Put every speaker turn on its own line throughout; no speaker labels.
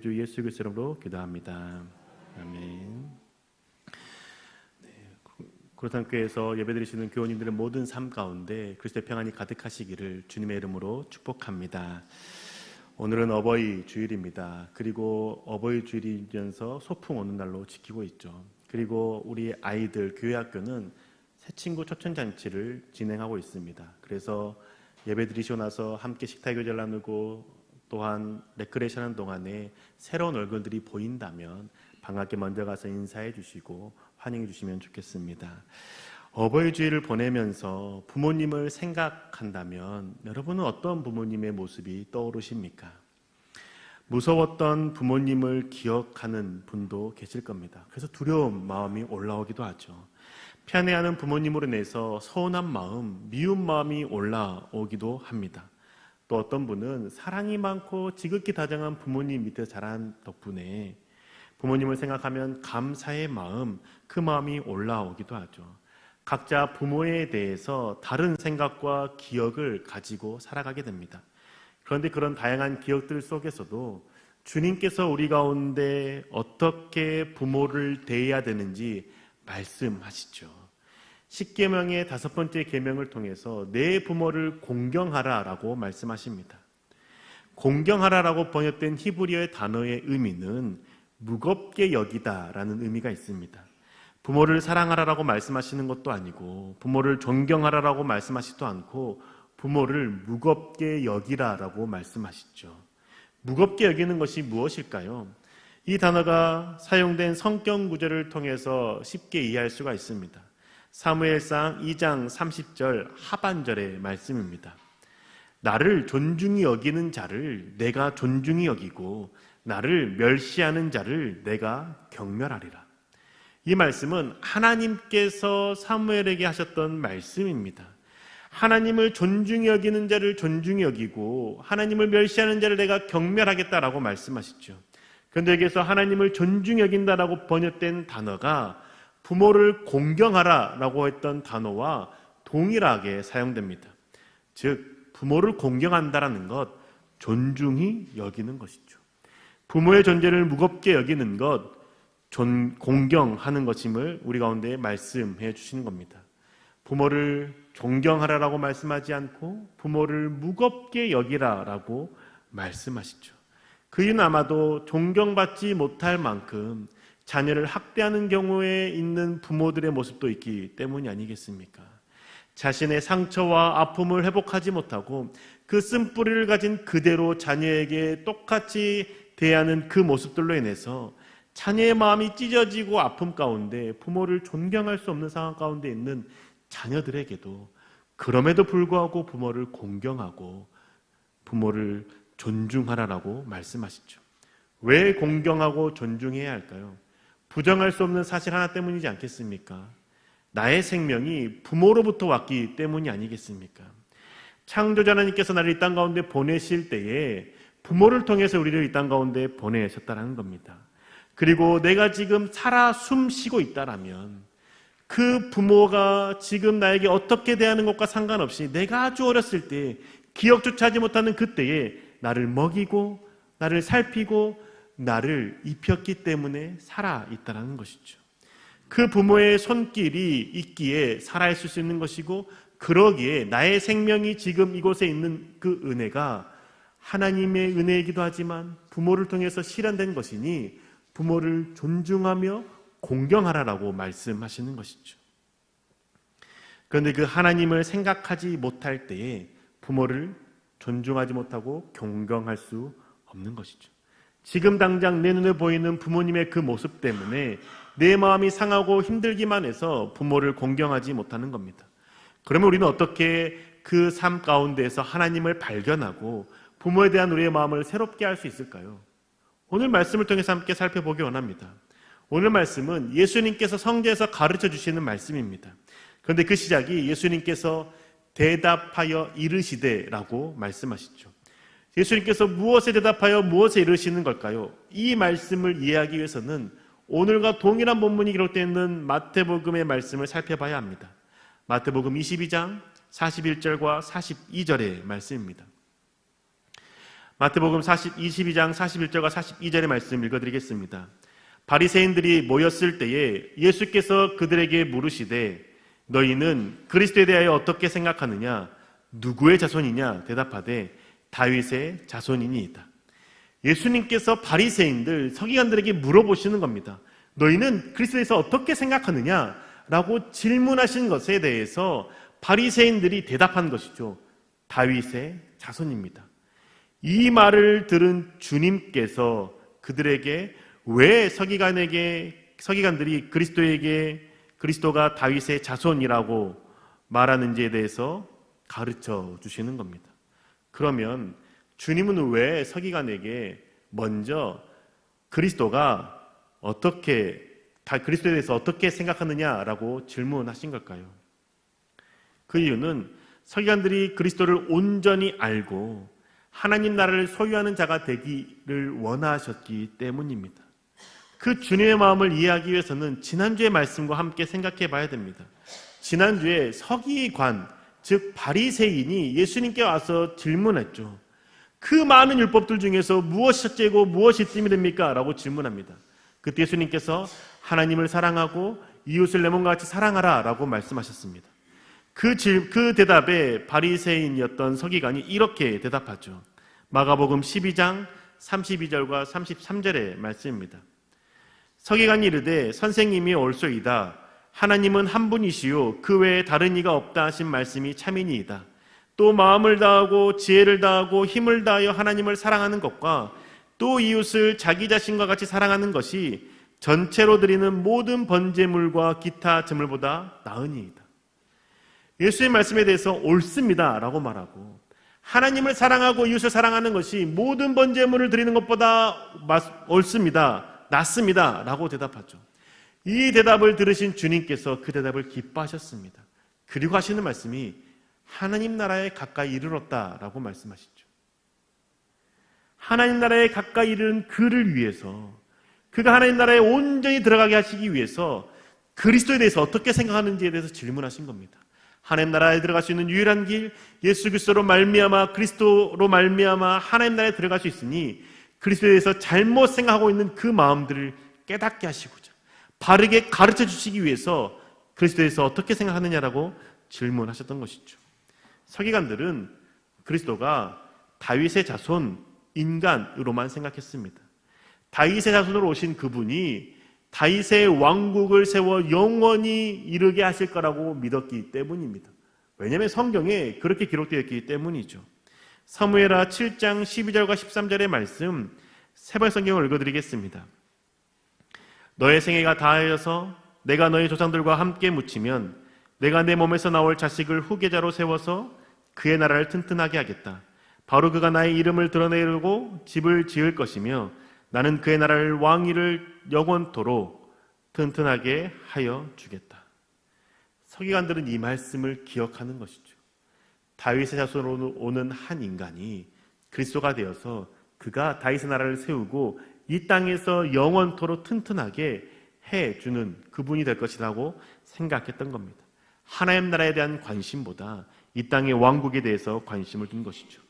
주 예수 그리스도 이름으로 기도합니다. 아멘. 고려산교회에서 예배드리시는 교우님들의 모든 삶 가운데 그리스도의 평안이 가득하시기를 주님의 이름으로 축복합니다. 오늘은 어버이 주일입니다. 그리고 어버이 주일이면서 소풍 오는 날로 지키고 있죠. 그리고 우리 아이들 교회 학교는 새 친구 초청잔치를 진행하고 있습니다. 그래서 예배드리시고 나서 함께 식탁 교제를 나누고 또한 레크레이션 하는 동안에 새로운 얼굴들이 보인다면 반갑게 먼저 가서 인사해 주시고 환영해 주시면 좋겠습니다. 어버이 주일을 보내면서 부모님을 생각한다면 여러분은 어떤 부모님의 모습이 떠오르십니까? 무서웠던 부모님을 기억하는 분도 계실 겁니다. 그래서 두려운 마음이 올라오기도 하죠. 편애하는 부모님으로 인해서 서운한 마음, 미운 마음이 올라오기도 합니다. 또 어떤 분은 사랑이 많고 지극히 다정한 부모님 밑에 자란 덕분에 부모님을 생각하면 감사의 마음, 그 마음이 올라오기도 하죠. 각자 부모에 대해서 다른 생각과 기억을 가지고 살아가게 됩니다. 그런데 그런 다양한 기억들 속에서도 주님께서 우리 가운데 어떻게 부모를 대해야 되는지 말씀하시죠. 10계명의 5번째 계명을 통해서 내 부모를 공경하라라고 말씀하십니다. 공경하라라고 번역된 히브리어의 단어의 의미는 무겁게 여기다라는 의미가 있습니다. 부모를 사랑하라라고 말씀하시는 것도 아니고 부모를 존경하라라고 말씀하시지도 않고 부모를 무겁게 여기라라고 말씀하시죠. 무겁게 여기는 것이 무엇일까요? 이 단어가 사용된 성경 구절을 통해서 쉽게 이해할 수가 있습니다. 사무엘상 2장 30절 하반절의 말씀입니다. 나를 존중히 여기는 자를 내가 존중히 여기고 나를 멸시하는 자를 내가 경멸하리라. 이 말씀은 하나님께서 사무엘에게 하셨던 말씀입니다. 하나님을 존중히 여기는 자를 존중히 여기고 하나님을 멸시하는 자를 내가 경멸하겠다라고 말씀하시죠. 그런데 여기서 하나님을 존중히 여긴다라고 번역된 단어가 부모를 공경하라라고 했던 단어와 동일하게 사용됩니다. 즉 부모를 공경한다라는 것, 존중히 여기는 것이죠. 부모의 존재를 무겁게 여기는 것, 공경하는 것임을 우리 가운데 말씀해 주시는 겁니다. 부모를 존경하라라고 말씀하지 않고 부모를 무겁게 여기라라고 말씀하시죠. 그 이유는 아마도 존경받지 못할 만큼 자녀를 학대하는 경우에 있는 부모들의 모습도 있기 때문이 아니겠습니까? 자신의 상처와 아픔을 회복하지 못하고 그 쓴뿌리를 가진 그대로 자녀에게 똑같이 대하는 그 모습들로 인해서 자녀의 마음이 찢어지고 아픔 가운데 부모를 존경할 수 없는 상황 가운데 있는 자녀들에게도 그럼에도 불구하고 부모를 공경하고 부모를 존중하라라고 말씀하시죠. 왜 공경하고 존중해야 할까요? 부정할 수 없는 사실 하나 때문이지 않겠습니까? 나의 생명이 부모로부터 왔기 때문이 아니겠습니까? 창조자 하나님께서 나를 이 땅 가운데 보내실 때에 부모를 통해서 우리를 이 땅 가운데 보내셨다는 겁니다. 그리고 내가 지금 살아 숨쉬고 있다라면 그 부모가 지금 나에게 어떻게 대하는 것과 상관없이 내가 아주 어렸을 때 기억조차 하지 못하는 그때에 나를 먹이고 나를 살피고 나를 입혔기 때문에 살아있다는 것이죠. 그 부모의 손길이 있기에 살아있을 수 있는 것이고 그러기에 나의 생명이 지금 이곳에 있는 그 은혜가 하나님의 은혜이기도 하지만 부모를 통해서 실현된 것이니 부모를 존중하며 공경하라라고 말씀하시는 것이죠. 그런데 그 하나님을 생각하지 못할 때에 부모를 존중하지 못하고 공경할 수 없는 것이죠. 지금 당장 내 눈에 보이는 부모님의 그 모습 때문에 내 마음이 상하고 힘들기만 해서 부모를 공경하지 못하는 겁니다. 그러면 우리는 어떻게 그 삶 가운데에서 하나님을 발견하고 부모에 대한 우리의 마음을 새롭게 할 수 있을까요? 오늘 말씀을 통해서 함께 살펴보기 원합니다. 오늘 말씀은 예수님께서 성경에서 가르쳐 주시는 말씀입니다. 그런데 그 시작이 예수님께서 대답하여 이르시되라고 말씀하시죠. 예수님께서 무엇에 대답하여 무엇에 이르시는 걸까요? 이 말씀을 이해하기 위해서는 오늘과 동일한 본문이 기록되어 있는 마태복음의 말씀을 살펴봐야 합니다. 마태복음 22장 41절과 42절의 말씀입니다. 마태복음 22장 41절과 42절의 말씀 읽어드리겠습니다. 바리새인들이 모였을 때에 예수께서 그들에게 물으시되 너희는 그리스도에 대하여 어떻게 생각하느냐? 누구의 자손이냐? 대답하되 다윗의 자손이니이다. 예수님께서 바리새인들, 서기관들에게 물어보시는 겁니다. 너희는 그리스도에 대해서 어떻게 생각하느냐? 라고 질문하신 것에 대해서 바리새인들이 대답한 것이죠. 다윗의 자손입니다. 이 말을 들은 주님께서 그들에게 왜 서기관들이 그리스도가 다윗의 자손이라고 말하는지에 대해서 가르쳐 주시는 겁니다. 그러면 주님은 왜 서기관에게 먼저 그리스도에 대해서 어떻게 생각하느냐라고 질문하신 걸까요? 그 이유는 서기관들이 그리스도를 온전히 알고 하나님 나라를 소유하는 자가 되기를 원하셨기 때문입니다. 그 주님의 마음을 이해하기 위해서는 지난주의 말씀과 함께 생각해 봐야 됩니다. 지난주에 서기관, 즉 바리새인이 예수님께 와서 질문했죠. 그 많은 율법들 중에서 무엇이 첫째고 무엇이 뜸이 됩니까? 라고 질문합니다. 그때 예수님께서 하나님을 사랑하고 이웃을 내 몸과 같이 사랑하라 라고 말씀하셨습니다. 그 대답에 바리새인이었던 서기관이 이렇게 대답하죠. 마가복음 12장 32절과 33절의 말씀입니다. 서기관이 이르되 선생님이 옳소이다. 하나님은 한 분이시요 그 외에 다른 이가 없다 하신 말씀이 참이니이다. 또 마음을 다하고 지혜를 다하고 힘을 다하여 하나님을 사랑하는 것과 또 이웃을 자기 자신과 같이 사랑하는 것이 전체로 드리는 모든 번제물과 기타 제물보다 나으니이다. 예수의 말씀에 대해서 옳습니다 라고 말하고 하나님을 사랑하고 이웃을 사랑하는 것이 모든 번제물을 드리는 것보다 옳습니다, 낫습니다 라고 대답하죠. 이 대답을 들으신 주님께서 그 대답을 기뻐하셨습니다. 그리고 하시는 말씀이 하나님 나라에 가까이 이르렀다라고 말씀하시죠. 하나님 나라에 가까이 이르는 그를 위해서, 그가 하나님 나라에 온전히 들어가게 하시기 위해서 그리스도에 대해서 어떻게 생각하는지에 대해서 질문하신 겁니다. 하나님 나라에 들어갈 수 있는 유일한 길, 예수 그리스도로 말미암아, 그리스도로 말미암아 하나님 나라에 들어갈 수 있으니 그리스도에 대해서 잘못 생각하고 있는 그 마음들을 깨닫게 하시고자 바르게 가르쳐 주시기 위해서 그리스도에 대해서 어떻게 생각하느냐라고 질문하셨던 것이죠. 서기관들은 그리스도가 다윗의 자손, 인간으로만 생각했습니다. 다윗의 자손으로 오신 그분이 다윗의 왕국을 세워 영원히 이르게 하실 거라고 믿었기 때문입니다. 왜냐하면 성경에 그렇게 기록되어 있기 때문이죠. 사무엘하 7장 12절과 13절의 말씀 세번 성경을 읽어드리겠습니다. 너의 생애가 다하여서 내가 너의 조상들과 함께 묻히면 내가 내 몸에서 나올 자식을 후계자로 세워서 그의 나라를 튼튼하게 하겠다. 바로 그가 나의 이름을 드러내고 집을 지을 것이며 나는 그의 나라를 왕위를 영원토록 튼튼하게 하여 주겠다. 서기관들은 이 말씀을 기억하는 것이죠. 다윗의 자손으로 오는 한 인간이 그리스도가 되어서 그가 다윗의 나라를 세우고 이 땅에서 영원토록 튼튼하게 해주는 그분이 될 것이라고 생각했던 겁니다. 하나님 나라에 대한 관심보다 이 땅의 왕국에 대해서 관심을 둔 것이죠.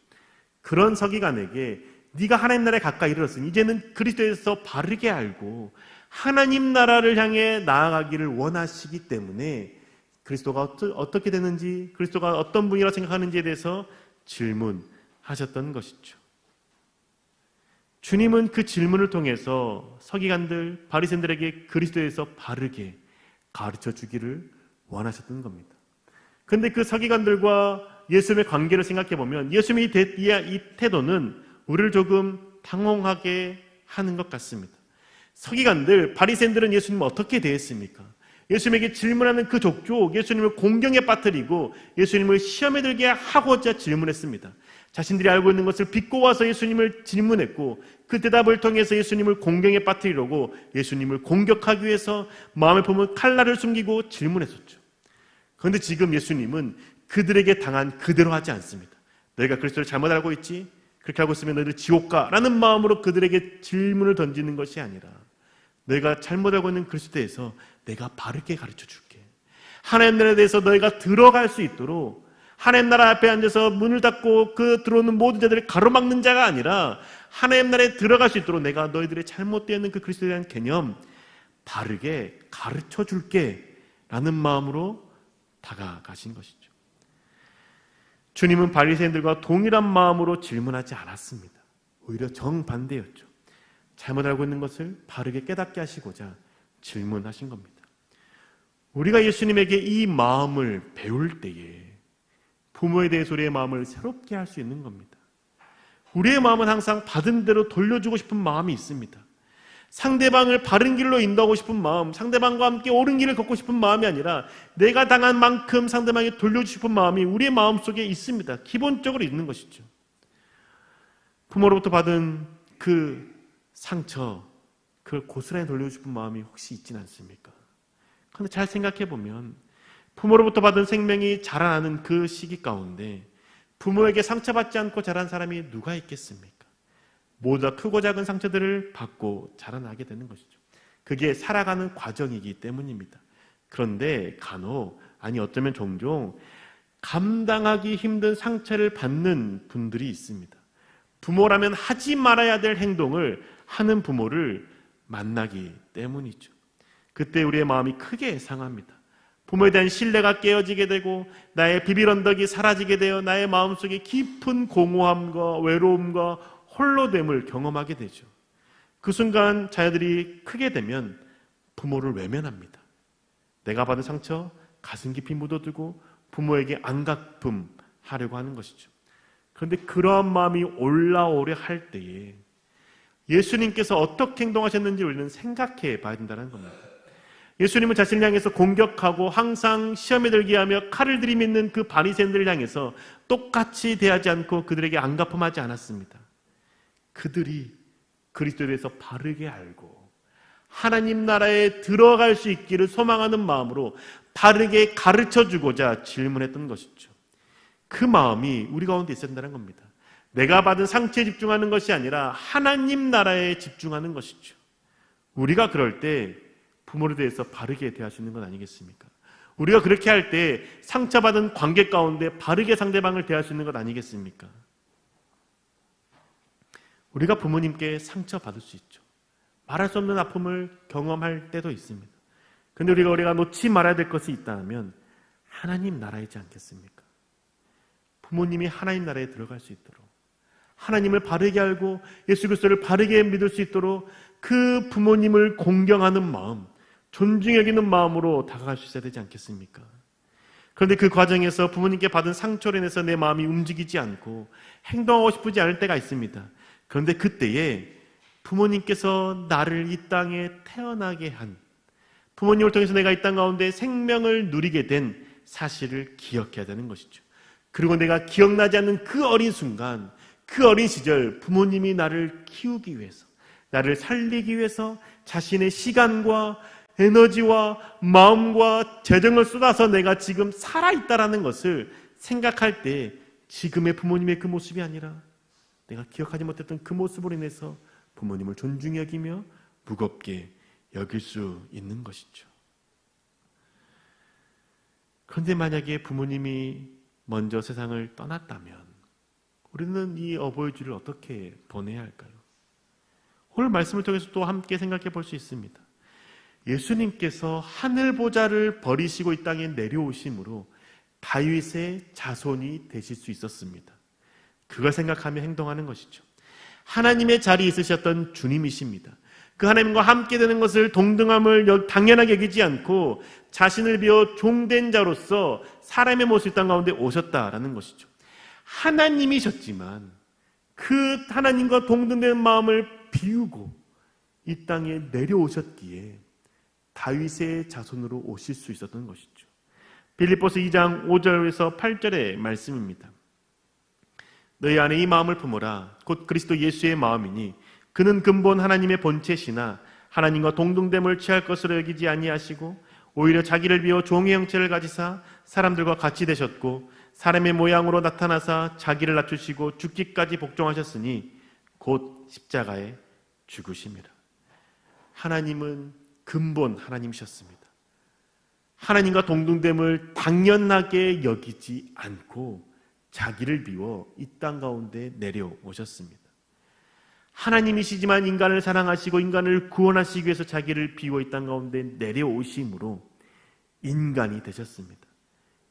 그런 서기관에게 네가 하나님 나라에 가까이 이르렀으니 이제는 그리스도에 대해서 바르게 알고 하나님 나라를 향해 나아가기를 원하시기 때문에 그리스도가 어떻게 되는지, 그리스도가 어떤 분이라고 생각하는지에 대해서 질문하셨던 것이죠. 주님은 그 질문을 통해서 서기관들, 바리새인들에게 그리스도에 대해서 바르게 가르쳐 주기를 원하셨던 겁니다. 그런데 그 서기관들과 예수님의 관계를 생각해 보면 예수님의 이 태도는 우리를 조금 당혹하게 하는 것 같습니다. 서기관들, 바리새인들은 예수님을 어떻게 대했습니까? 예수님에게 질문하는 그 족족 예수님을 공경에 빠뜨리고 예수님을 시험에 들게 하고자 질문했습니다. 자신들이 알고 있는 것을 비꼬아서 예수님을 질문했고 그 대답을 통해서 예수님을 공경에 빠뜨리려고 예수님을 공격하기 위해서 마음에 품은 칼날을 숨기고 질문했었죠. 그런데 지금 예수님은 그들에게 당한 그대로 하지 않습니다. 너희가 그리스도를 잘못 알고 있지? 그렇게 알고 있으면 너희들 지옥 가 라는 마음으로 그들에게 질문을 던지는 것이 아니라 너희가 잘못 알고 있는 그리스도에 대해서 내가 바르게 가르쳐 줄게. 하나님 나라에 대해서 너희가 들어갈 수 있도록 하나님 나라 앞에 앉아서 문을 닫고 그 들어오는 모든 자들을 가로막는 자가 아니라 하나님 나라에 들어갈 수 있도록 내가 너희들의 잘못되어 있는 그 그리스도에 대한 개념 바르게 가르쳐 줄게 라는 마음으로 다가가신 것이죠. 주님은 바리새인들과 동일한 마음으로 질문하지 않았습니다. 오히려 정반대였죠. 잘못 알고 있는 것을 바르게 깨닫게 하시고자 질문하신 겁니다. 우리가 예수님에게 이 마음을 배울 때에 부모에 대해서 우리의 마음을 새롭게 할 수 있는 겁니다. 우리의 마음은 항상 받은 대로 돌려주고 싶은 마음이 있습니다. 상대방을 바른 길로 인도하고 싶은 마음, 상대방과 함께 옳은 길을 걷고 싶은 마음이 아니라 내가 당한 만큼 상대방에게 돌려주고 싶은 마음이 우리의 마음속에 있습니다. 기본적으로 있는 것이죠. 부모로부터 받은 그 상처, 그걸 고스란히 돌려주고 싶은 마음이 혹시 있지는 않습니까? 그런데 잘 생각해 보면 부모로부터 받은 생명이 자라나는 그 시기 가운데 부모에게 상처받지 않고 자란 사람이 누가 있겠습니까? 모두 다 크고 작은 상처들을 받고 자라나게 되는 것이죠. 그게 살아가는 과정이기 때문입니다. 그런데 간혹, 아니 어쩌면 종종 감당하기 힘든 상처를 받는 분들이 있습니다. 부모라면 하지 말아야 될 행동을 하는 부모를 만나기 때문이죠. 그때 우리의 마음이 크게 상합니다. 부모에 대한 신뢰가 깨어지게 되고 나의 비빌 언덕이 사라지게 되어 나의 마음속에 깊은 공허함과 외로움과 홀로됨을 경험하게 되죠. 그 순간 자녀들이 크게 되면 부모를 외면합니다. 내가 받은 상처 가슴 깊이 묻어두고 부모에게 안갚음하려고 하는 것이죠. 그런데 그러한 마음이 올라오려 할 때에 예수님께서 어떻게 행동하셨는지 우리는 생각해 봐야 된다는 겁니다. 예수님은 자신을 향해서 공격하고 항상 시험에 들게 하며 칼을 들이밀는 그 바리새인들을 향해서 똑같이 대하지 않고 그들에게 안갚음하지 않았습니다. 그들이 그리스도에 대해서 바르게 알고 하나님 나라에 들어갈 수 있기를 소망하는 마음으로 바르게 가르쳐주고자 질문했던 것이죠. 그 마음이 우리 가운데 있어야 된다는 겁니다. 내가 받은 상처에 집중하는 것이 아니라 하나님 나라에 집중하는 것이죠. 우리가 그럴 때 부모에 대해서 바르게 대할 수 있는 건 아니겠습니까? 우리가 그렇게 할 때 상처받은 관계 가운데 바르게 상대방을 대할 수 있는 것 아니겠습니까? 우리가 부모님께 상처받을 수 있죠. 말할 수 없는 아픔을 경험할 때도 있습니다. 그런데 우리가 놓지 말아야 될 것이 있다면 하나님 나라이지 않겠습니까? 부모님이 하나님 나라에 들어갈 수 있도록 하나님을 바르게 알고 예수 그리스도를 바르게 믿을 수 있도록 그 부모님을 공경하는 마음, 존중히 여기는 마음으로 다가갈 수 있어야 되지 않겠습니까? 그런데 그 과정에서 부모님께 받은 상처로 인해서 내 마음이 움직이지 않고 행동하고 싶지 않을 때가 있습니다. 그런데 그때에 부모님께서 나를 이 땅에 태어나게 한, 부모님을 통해서 내가 이 땅 가운데 생명을 누리게 된 사실을 기억해야 되는 것이죠. 그리고 내가 기억나지 않는 그 어린 순간, 그 어린 시절 부모님이 나를 키우기 위해서, 나를 살리기 위해서 자신의 시간과 에너지와 마음과 재정을 쏟아서 내가 지금 살아있다라는 것을 생각할 때 지금의 부모님의 그 모습이 아니라 내가 기억하지 못했던 그 모습으로 인해서 부모님을 존중히 여기며 무겁게 여길 수 있는 것이죠. 그런데 만약에 부모님이 먼저 세상을 떠났다면 우리는 이 어버이 주일을 어떻게 보내야 할까요? 오늘 말씀을 통해서 또 함께 생각해 볼 수 있습니다. 예수님께서 하늘 보좌를 버리시고 이 땅에 내려오심으로 다윗의 자손이 되실 수 있었습니다. 그걸 생각하며 행동하는 것이죠. 하나님의 자리에 있으셨던 주님이십니다. 그 하나님과 함께 되는 것을 동등함을 당연하게 여기지 않고 자신을 비워 종된 자로서 사람의 모습 땅 가운데 오셨다라는 것이죠. 하나님이셨지만 그 하나님과 동등된 마음을 비우고 이 땅에 내려오셨기에 다윗의 자손으로 오실 수 있었던 것이죠. 빌립보서 2장 5절에서 8절의 말씀입니다. 너희 안에 이 마음을 품어라. 곧 그리스도 예수의 마음이니 그는 근본 하나님의 본체시나 하나님과 동등됨을 취할 것으로 여기지 아니하시고 오히려 자기를 비워 종의 형체를 가지사 사람들과 같이 되셨고 사람의 모양으로 나타나사 자기를 낮추시고 죽기까지 복종하셨으니 곧 십자가에 죽으심이라. 하나님은 근본 하나님이셨습니다. 하나님과 동등됨을 당연하게 여기지 않고 자기를 비워 이 땅 가운데 내려오셨습니다. 하나님이시지만 인간을 사랑하시고 인간을 구원하시기 위해서 자기를 비워 이 땅 가운데 내려오심으로 인간이 되셨습니다.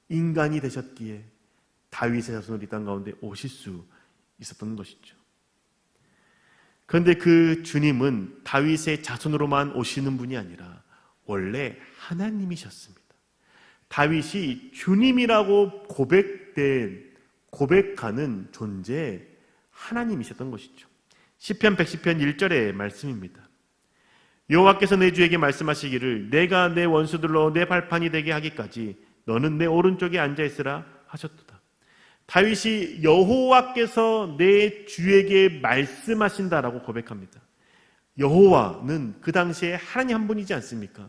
인간이 되셨기에 다윗의 자손으로 이 땅 가운데 오실 수 있었던 것이죠. 그런데 그 주님은 다윗의 자손으로만 오시는 분이 아니라 원래 하나님이셨습니다. 다윗이 주님이라고 고백하는 존재 하나님이셨던 것이죠. 시편 110편 1절의 말씀입니다. 여호와께서 내 주에게 말씀하시기를 내가 내 원수들로 내 발판이 되게 하기까지 너는 내 오른쪽에 앉아있으라 하셨도다. 다윗이 여호와께서 내 주에게 말씀하신다라고 고백합니다. 여호와는 그 당시에 하나님 한 분이지 않습니까?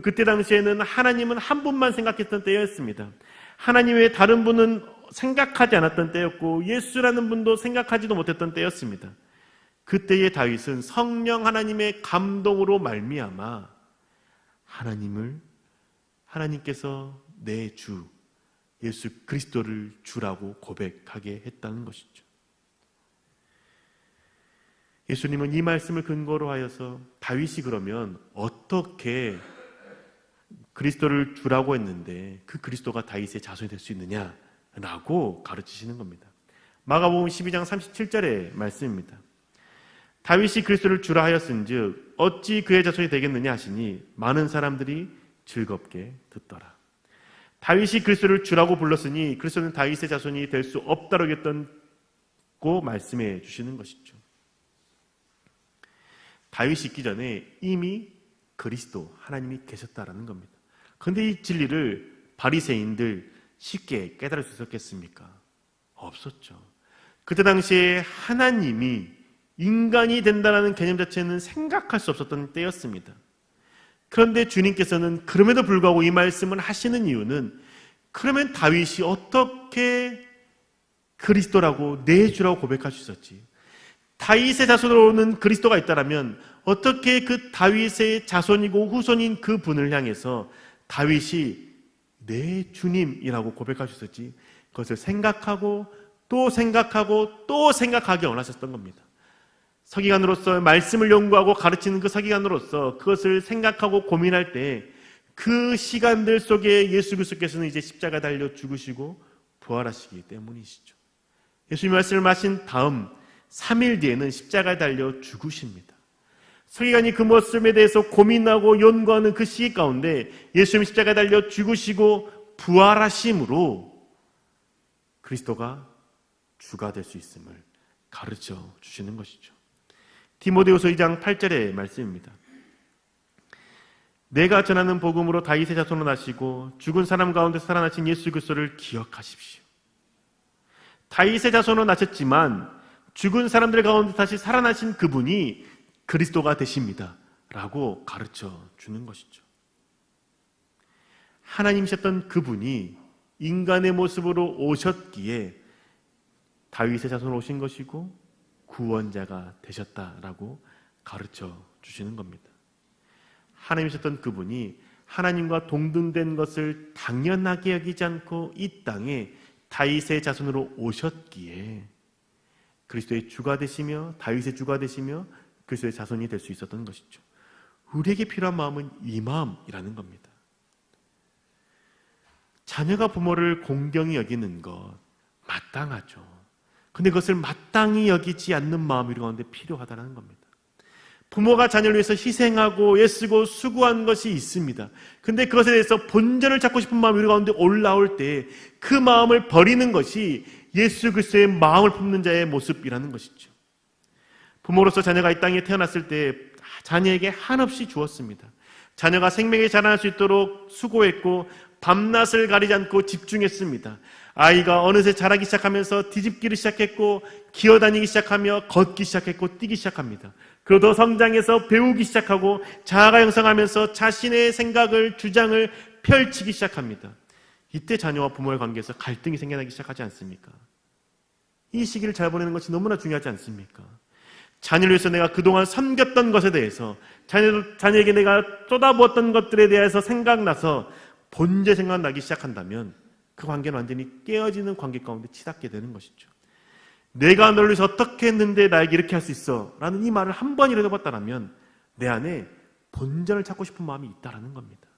그때 당시에는 하나님은 한 분만 생각했던 때였습니다. 하나님 외에 다른 분은 생각하지 않았던 때였고 예수라는 분도 생각하지도 못했던 때였습니다. 그때의 다윗은 성령 하나님의 감동으로 말미암아 하나님께서 내 주 예수 그리스도를 주라고 고백하게 했다는 것이죠. 예수님은 이 말씀을 근거로 하여서 다윗이 그러면 어떻게 그리스도를 주라고 했는데 그 그리스도가 다윗의 자손이 될 수 있느냐라고 가르치시는 겁니다. 마가복음 12장 37절의 말씀입니다. 다윗이 그리스도를 주라 하였은즉 어찌 그의 자손이 되겠느냐 하시니 많은 사람들이 즐겁게 듣더라. 다윗이 그리스도를 주라고 불렀으니 그리스도는 다윗의 자손이 될 수 없다고 했고 말씀해 주시는 것이죠. 다윗이 있기 전에 이미 그리스도 하나님이 계셨다라는 겁니다. 그런데 이 진리를 바리새인들 쉽게 깨달을 수 있었겠습니까? 없었죠. 그때 당시에 하나님이 인간이 된다는 개념 자체는 생각할 수 없었던 때였습니다. 그런데 주님께서는 그럼에도 불구하고 이 말씀을 하시는 이유는 그러면 다윗이 어떻게 그리스도라고 내 주라고 고백할 수 있었지? 다윗의 자손으로 오는 그리스도가 있다면 어떻게 그 다윗의 자손이고 후손인 그 분을 향해서 다윗이 내 주님이라고 고백할 수 있었지? 그것을 생각하고 또 생각하고 또 생각하기 원하셨던 겁니다. 서기관으로서 말씀을 연구하고 가르치는 그 서기관으로서 그것을 생각하고 고민할 때 그 시간들 속에 예수 그리스도께서는 이제 십자가 달려 죽으시고 부활하시기 때문이시죠. 예수님 말씀을 하신 다음 3일 뒤에는 십자가에 달려 죽으십니다. 서기관이 그 모습에 대해서 고민하고 연구하는 그 시기 가운데 예수님 십자가에 달려 죽으시고 부활하심으로 그리스도가 주가 될 수 있음을 가르쳐 주시는 것이죠. 디모데후서 2장 8절의 말씀입니다. 내가 전하는 복음으로 다윗의 자손으로 나시고 죽은 사람 가운데 살아나신 예수 그리스도를 기억하십시오. 다윗의 자손으로 나셨지만 죽은 사람들 가운데 다시 살아나신 그분이 그리스도가 되십니다 라고 가르쳐 주는 것이죠. 하나님이셨던 그분이 인간의 모습으로 오셨기에 다윗의 자손으로 오신 것이고 구원자가 되셨다라고 가르쳐 주시는 겁니다. 하나님이셨던 그분이 하나님과 동등된 것을 당연하게 여기지 않고 이 땅에 다윗의 자손으로 오셨기에 그리스도의 주가 되시며 다윗의 주가 되시며 그리스도의 자손이 될 수 있었던 것이죠. 우리에게 필요한 마음은 이 마음이라는 겁니다. 자녀가 부모를 공경히 여기는 것 마땅하죠. 근데 그것을 마땅히 여기지 않는 마음이 우리 가운데 필요하다는 겁니다. 부모가 자녀를 위해서 희생하고 애쓰고 수고한 것이 있습니다. 근데 그것에 대해서 본전을 찾고 싶은 마음이 우리 가운데 올라올 때 그 마음을 버리는 것이 예수 그리스도의 마음을 품는 자의 모습이라는 것이죠. 부모로서 자녀가 이 땅에 태어났을 때 자녀에게 한없이 주었습니다. 자녀가 생명에 자라날 수 있도록 수고했고 밤낮을 가리지 않고 집중했습니다. 아이가 어느새 자라기 시작하면서 뒤집기를 시작했고 기어다니기 시작하며 걷기 시작했고 뛰기 시작합니다. 그러다 성장해서 배우기 시작하고 자아가 형성하면서 자신의 생각을 주장을 펼치기 시작합니다. 이때 자녀와 부모의 관계에서 갈등이 생겨나기 시작하지 않습니까? 이 시기를 잘 보내는 것이 너무나 중요하지 않습니까? 자녀를 위해서 내가 그동안 섬겼던 것에 대해서 자녀에게 내가 쏟아부었던 것들에 대해서 생각나서 본제 생각나기 시작한다면 그 관계는 완전히 깨어지는 관계 가운데 치닫게 되는 것이죠. 내가 널 위해서 어떻게 했는데 나에게 이렇게 할 수 있어 라는 이 말을 한 번이라도 해봤다면 내 안에 본전을 찾고 싶은 마음이 있다는 겁니다.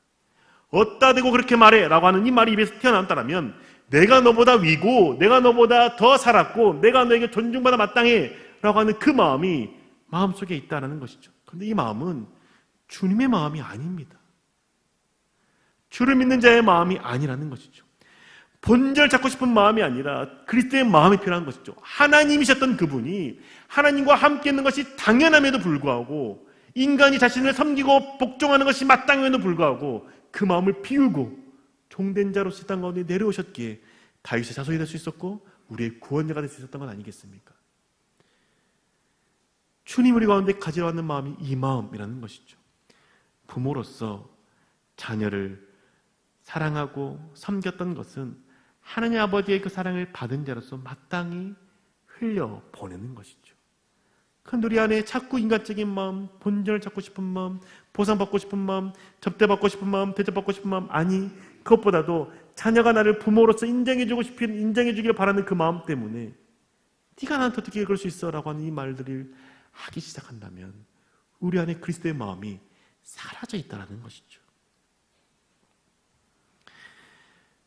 어디다 대고 그렇게 말해 라고 하는 이 말이 입에서 튀어나온다면 내가 너보다 위고 내가 너보다 더 살았고 내가 너에게 존중받아 마땅해 라고 하는 그 마음이 마음속에 있다는 것이죠. 그런데 이 마음은 주님의 마음이 아닙니다. 주를 믿는 자의 마음이 아니라는 것이죠. 본전을 찾고 싶은 마음이 아니라 그리스도의 마음이 필요한 것이죠. 하나님이셨던 그분이 하나님과 함께 있는 것이 당연함에도 불구하고 인간이 자신을 섬기고 복종하는 것이 마땅함에도 불구하고 그 마음을 비우고 종된 자로서 땅 가운데 내려오셨기에 다윗의 자손이 될 수 있었고 우리의 구원자가 될 수 있었던 건 아니겠습니까? 주님 우리 가운데 가지러 왔는 마음이 이 마음이라는 것이죠. 부모로서 자녀를 사랑하고 섬겼던 것은 하나님 아버지의 그 사랑을 받은 자로서 마땅히 흘려보내는 것이죠. 그런데 우리 안에 자꾸 인간적인 마음, 본전을 찾고 싶은 마음, 보상받고 싶은 마음, 접대받고 싶은 마음, 대접받고 싶은 마음, 아니 그것보다도 자녀가 나를 부모로서 인정해주기를 바라는 그 마음 때문에 네가 나한테 어떻게 그럴 수 있어? 라고 하는 이 말들을 하기 시작한다면 우리 안에 그리스도의 마음이 사라져 있다는 것이죠.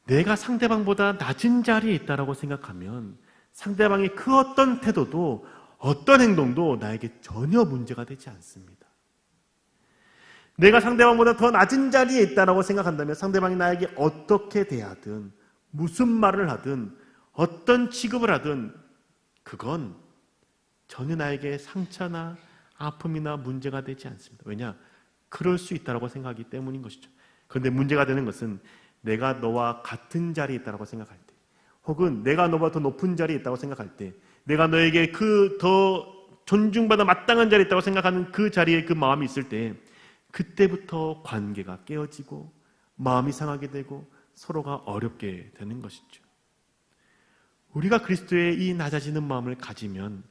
내가 상대방보다 낮은 자리에 있다고 생각하면 상대방의 그 어떤 태도도 어떤 행동도 나에게 전혀 문제가 되지 않습니다. 내가 상대방보다 더 낮은 자리에 있다고 생각한다면 상대방이 나에게 어떻게 대하든 무슨 말을 하든 어떤 취급을 하든 그건 전혀 나에게 상처나 아픔이나 문제가 되지 않습니다. 왜냐? 그럴 수 있다고 생각하기 때문인 것이죠. 그런데 문제가 되는 것은 내가 너와 같은 자리에 있다고 생각할 때 혹은 내가 너보다 더 높은 자리에 있다고 생각할 때 내가 너에게 그 더 존중받아 마땅한 자리에 있다고 생각하는 그 자리에 그 마음이 있을 때 그때부터 관계가 깨어지고 마음이 상하게 되고 서로가 어렵게 되는 것이죠. 우리가 그리스도의 이 낮아지는 마음을 가지면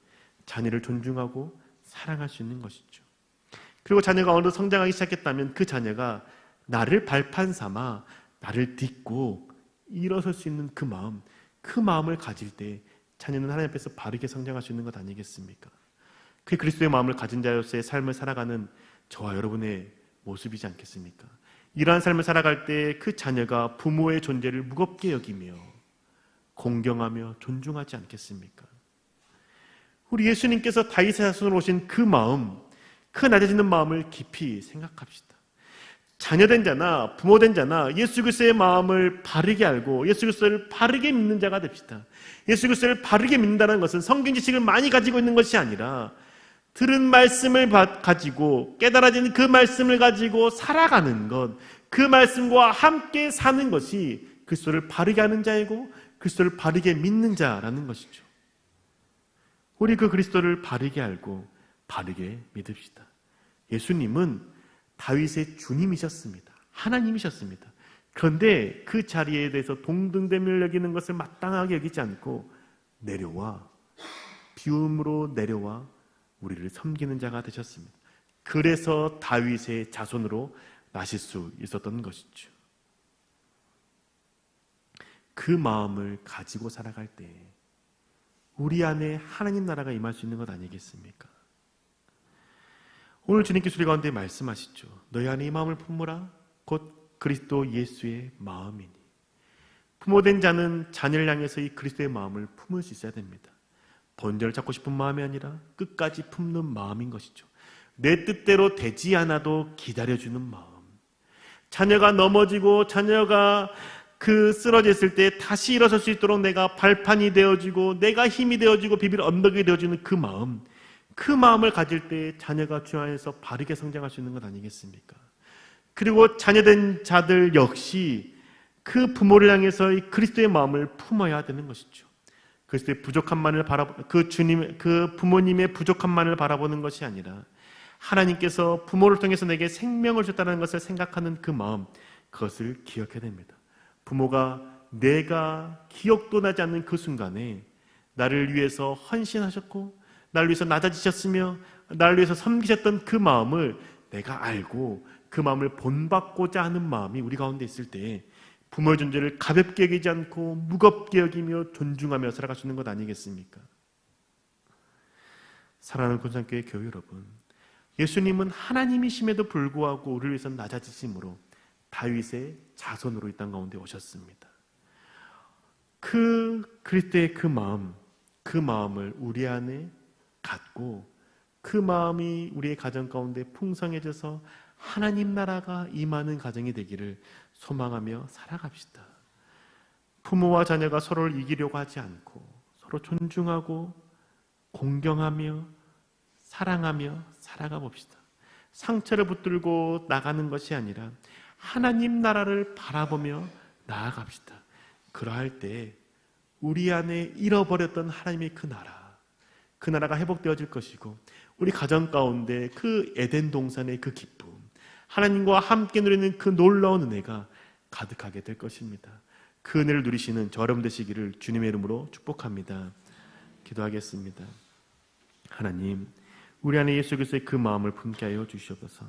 자녀를 존중하고 사랑할 수 있는 것이죠. 그리고 자녀가 어느 성장하기 시작했다면 그 자녀가 나를 발판 삼아 나를 딛고 일어설 수 있는 그 마음을 가질 때 자녀는 하나님 앞에서 바르게 성장할 수 있는 것 아니겠습니까? 그게 그리스도의 마음을 가진 자로서의 삶을 살아가는 저와 여러분의 모습이지 않겠습니까? 이러한 삶을 살아갈 때 그 자녀가 부모의 존재를 무겁게 여기며 공경하며 존중하지 않겠습니까? 우리 예수님께서 다윗의 자손으로 오신 그 마음, 그 낮아지는 마음을 깊이 생각합시다. 자녀된 자나 부모된 자나 예수 그리스도의 마음을 바르게 알고 예수 그리스도를 바르게 믿는 자가 됩시다. 예수 그리스도를 바르게 믿는다는 것은 성경 지식을 많이 가지고 있는 것이 아니라 들은 말씀을 가지고 깨달아진 그 말씀을 가지고 살아가는 것, 그 말씀과 함께 사는 것이 그리스도를 바르게 하는 자이고 그리스도를 바르게 믿는 자라는 것이죠. 우리 그 그리스도를 바르게 알고 바르게 믿읍시다. 예수님은 다윗의 주님이셨습니다. 하나님이셨습니다. 그런데 그 자리에 대해서 동등됨을 여기는 것을 마땅하게 여기지 않고 비움으로 내려와 우리를 섬기는 자가 되셨습니다. 그래서 다윗의 자손으로 나실 수 있었던 것이죠. 그 마음을 가지고 살아갈 때 우리 안에 하나님 나라가 임할 수 있는 것 아니겠습니까? 오늘 주님께서 우리 가운데 말씀하시죠. 너희 안에 이 마음을 품으라. 곧 그리스도 예수의 마음이니. 부모된 자는 자녀를 향해서 이 그리스도의 마음을 품을 수 있어야 됩니다. 번제를 찾고 싶은 마음이 아니라 끝까지 품는 마음인 것이죠. 내 뜻대로 되지 않아도 기다려주는 마음. 자녀가 넘어지고 자녀가 쓰러졌을 때 다시 일어설 수 있도록 내가 발판이 되어주고 내가 힘이 되어주고 비빌 언덕이 되어주는 그 마음. 그 마음을 가질 때 자녀가 주 안에서 바르게 성장할 수 있는 것 아니겠습니까? 그리고 자녀된 자들 역시 그 부모를 향해서 이 그리스도의 마음을 품어야 되는 것이죠. 그리스도의 부족함만을 그 부모님의 부족함만을 바라보는 것이 아니라 하나님께서 부모를 통해서 내게 생명을 줬다는 것을 생각하는 그 마음, 그것을 기억해야 됩니다. 부모가 내가 기억도 나지 않는 그 순간에 나를 위해서 헌신하셨고 나를 위해서 낮아지셨으며 나를 위해서 섬기셨던 그 마음을 내가 알고 그 마음을 본받고자 하는 마음이 우리 가운데 있을 때 부모의 존재를 가볍게 여기지 않고 무겁게 여기며 존중하며 살아갈 수 있는 것 아니겠습니까? 사랑하는 군산교회 교회 여러분, 예수님은 하나님이심에도 불구하고 우리를 위해서 낮아지심으로 다윗의 자손으로 이 땅 가운데 오셨습니다. 그 그리스도의 그 마음을 우리 안에 갖고 그 마음이 우리의 가정 가운데 풍성해져서 하나님 나라가 임하는 가정이 되기를 소망하며 살아갑시다. 부모와 자녀가 서로를 이기려고 하지 않고 서로 존중하고 공경하며 사랑하며 살아가 봅시다. 상처를 붙들고 나가는 것이 아니라 하나님 나라를 바라보며 나아갑시다. 그러할 때 우리 안에 잃어버렸던 하나님의 그 나라가 회복되어질 것이고 우리 가정 가운데 그 에덴 동산의 그 기쁨, 하나님과 함께 누리는 그 놀라운 은혜가 가득하게 될 것입니다. 그 은혜를 누리시는 저 여러분 되시기를 주님의 이름으로 축복합니다. 기도하겠습니다. 하나님, 우리 안에 예수 그리스도의 그 마음을 품게 하여 주시옵소서.